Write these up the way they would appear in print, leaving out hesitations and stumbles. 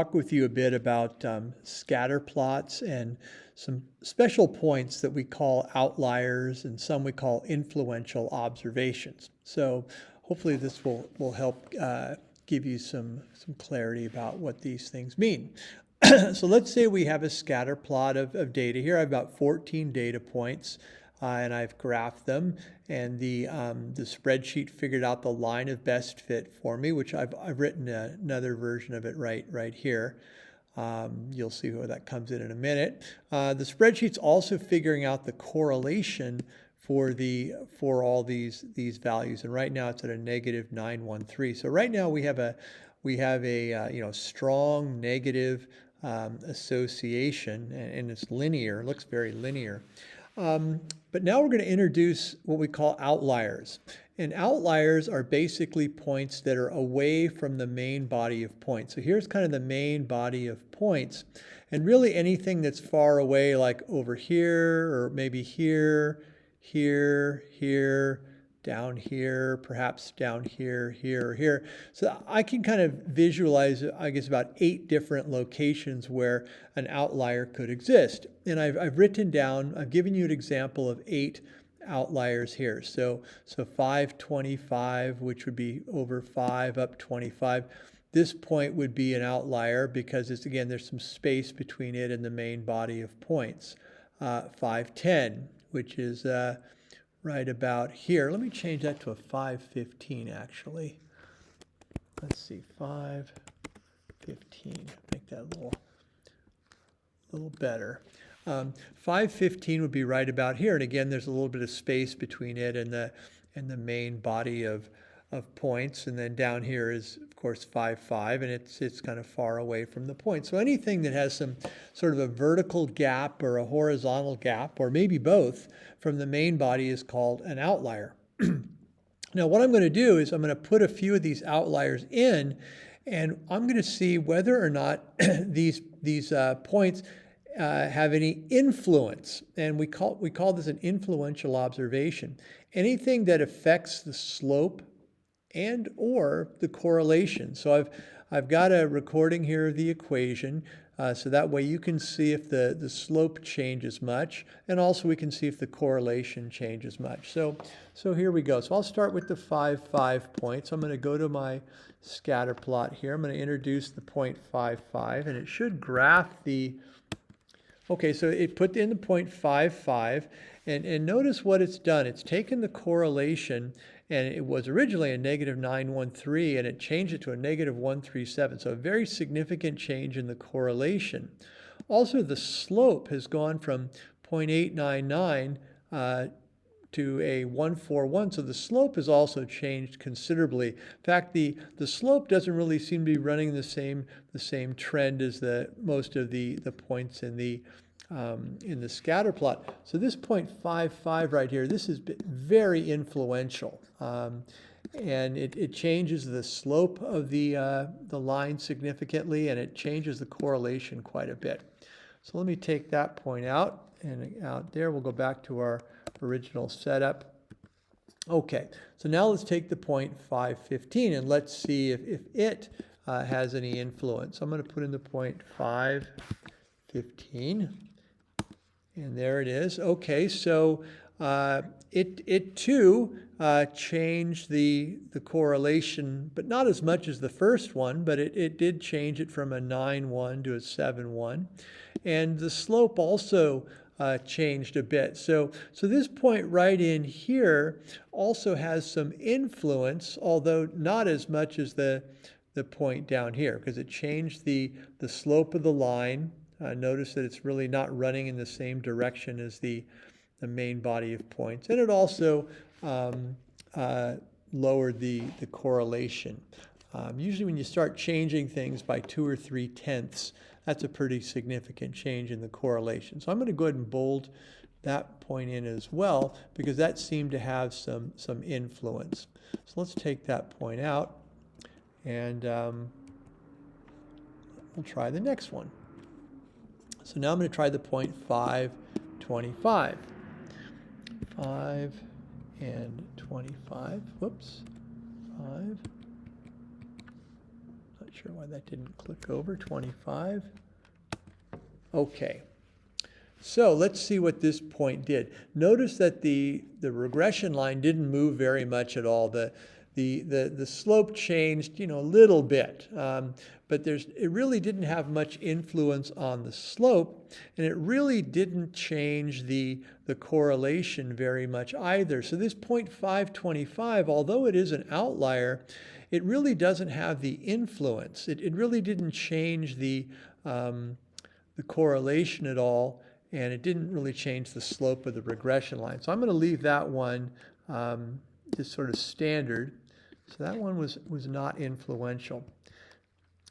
talk with you a bit about scatter plots and some special points that we call outliers and some we call influential observations. So hopefully this will help give you some clarity about what these things mean. So let's say we have a scatter plot of data here. I've got 14 data points. And I've graphed them, and the spreadsheet figured out the line of best fit for me, which I've written another version of it right here. You'll see where that comes in a minute. The spreadsheet's also figuring out the correlation for all these values, and right now it's at a negative 913. So right now we have a strong negative association, and it's linear. It looks very linear. But now we're going to introduce what we call outliers. And outliers are basically points that are away from the main body of points. So here's kind of the main body of points. And really anything that's far away, like over here, or maybe here, here, here, down here, perhaps down here, here, or here. So I can kind of visualize, I guess, about 8 different locations where an outlier could exist. And I've written down, I've given you an example of 8 outliers here. So 525, which would be over 5 up 25. This point would be an outlier because it's, again, there's some space between it and the main body of points. 510, which is right about here. Let me change that to a 515 actually. Let's see, 515. Make that a little better. 515 would be right about here, and again, there's a little bit of space between it and the main body of points, and then down here is, of course, 5.5, and it's kind of far away from the point. So anything that has some sort of a vertical gap or a horizontal gap, or maybe both, from the main body is called an outlier. Now, what I'm going to do is I'm going to put a few of these outliers in, and I'm going to see whether or not these points have any influence. And we call this an influential observation. Anything that affects the slope and or the correlation. So I've got a recording here of the equation, so that way you can see if the slope changes much, and also we can see if the correlation changes much. So here we go. So I'll start with the 5 points. I'm going to go to my scatter plot here. I'm going to introduce the 0.55, and it should graph the. Okay, so it put in the 0.55, and notice what it's done. It's taken the correlation, and it was originally a negative 913, and it changed it to a negative 137. So a very significant change in the correlation. Also, the slope has gone from 0.899 to a 141. So the slope has also changed considerably. In fact, the slope doesn't really seem to be running the same trend as most of the points in the scatter plot. So this 0.55 right here, this is very influential. And it changes the slope of the line significantly, and it changes the correlation quite a bit. So let me take that point out, and out there we'll go back to our original setup. Okay, so now let's take the 0.515 and let's see if it has any influence. I'm going to put in the 0.515, and there it is. Okay, so it too changed the correlation, but not as much as the first one, but it did change it from a 9.1 to a 7.1. And the slope also changed a bit. So this point right in here also has some influence, although not as much as the point down here, because it changed the slope of the line. Notice that it's really not running in the same direction as the main body of points. And it also lowered the correlation. Usually when you start changing things by 2 or 3 tenths, that's a pretty significant change in the correlation. So I'm going to go ahead and bold that point in as well, because that seemed to have some influence. So let's take that point out, and we'll try the next one. So now I'm going to try the 0.525. 5 and 25. Whoops. 5. Not sure why that didn't click over, 25. Okay. So let's see what this point did. Notice that the regression line didn't move very much at all. The slope changed, a little bit, but it really didn't have much influence on the slope, and it really didn't change the correlation very much either. So this 0.525, although it is an outlier, it really doesn't have the influence. It really didn't change the correlation at all, and it didn't really change the slope of the regression line. So I'm going to leave that one just sort of standard. So that one was not influential.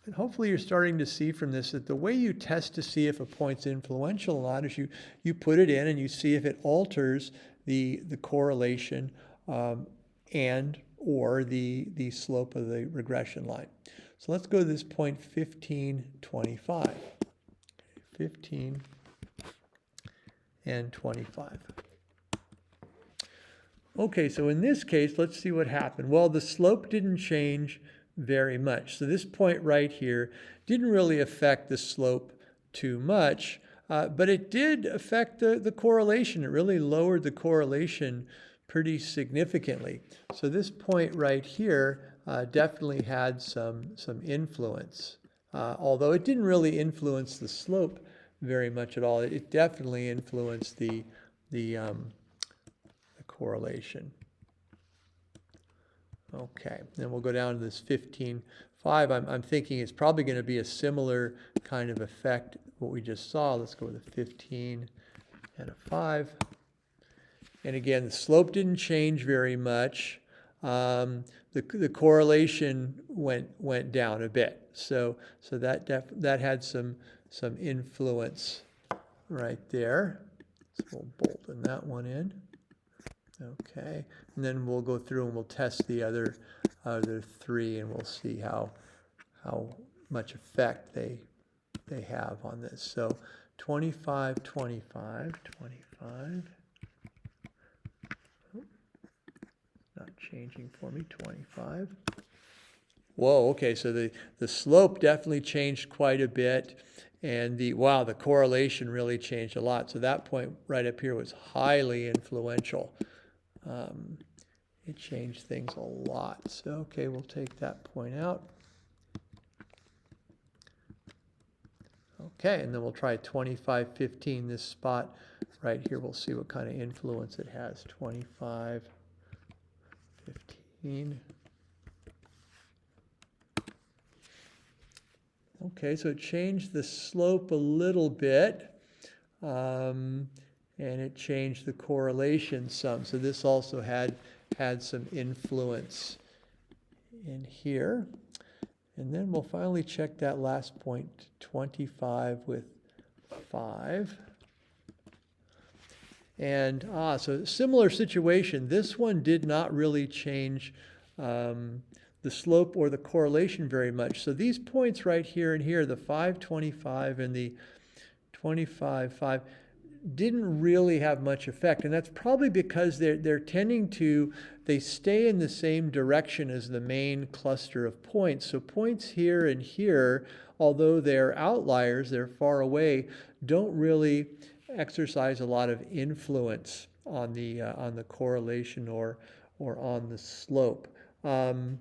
And hopefully you're starting to see from this that the way you test to see if a point's influential or not is you put it in and you see if it alters the correlation and or the slope of the regression line. So let's go to this point 1525. 15 and 25. Okay, so in this case, let's see what happened. Well, the slope didn't change very much. So this point right here didn't really affect the slope too much, but it did affect the correlation. It really lowered the correlation pretty significantly. So this point right here definitely had some influence, although it didn't really influence the slope very much at all. It definitely influenced the correlation. Okay, then we'll go down to this 15.5. I'm thinking it's probably going to be a similar kind of effect what we just saw. Let's go with a 15 and a 5. And again, the slope didn't change very much. The correlation went down a bit. So that had some influence right there. So we'll bolden that one in. Okay, and then we'll go through and we'll test the other three, and we'll see how much effect they have on this. So 25, 25, 25. Oh, not changing for me. 25. Whoa. Okay, so the slope definitely changed quite a bit, and the correlation really changed a lot. So that point right up here was highly influential. It changed things a lot. So, okay, we'll take that point out. Okay, and then we'll try 25, 15, this spot right here. We'll see what kind of influence it has. 25, 15. Okay, so it changed the slope a little bit. And it changed the correlation some. So this also had some influence in here. And then we'll finally check that last point, 25 with 5. And so similar situation. This one did not really change the slope or the correlation very much. So these points right here and here, the 5, 25 and the 25, 5, didn't really have much effect, and that's probably because they're tending to, they stay in the same direction as the main cluster of points. So points here and here, although they're outliers, they're far away, don't really exercise a lot of influence on the correlation or on the slope. The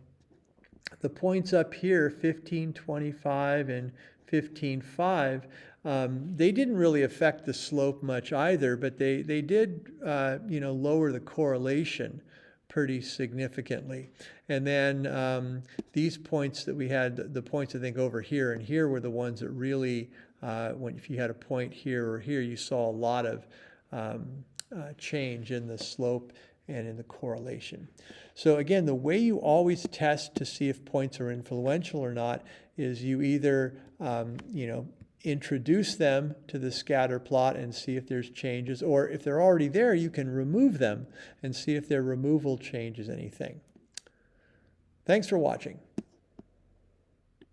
points up here, 15.25 and 15.5, they didn't really affect the slope much either, but they did lower the correlation pretty significantly. And then these points that we had, the points I think over here and here were the ones that really, if you had a point here or here, you saw a lot of change in the slope and in the correlation. So again, the way you always test to see if points are influential or not is you either introduce them to the scatter plot and see if there's changes, or if they're already there, you can remove them and see if their removal changes anything. Thanks for watching.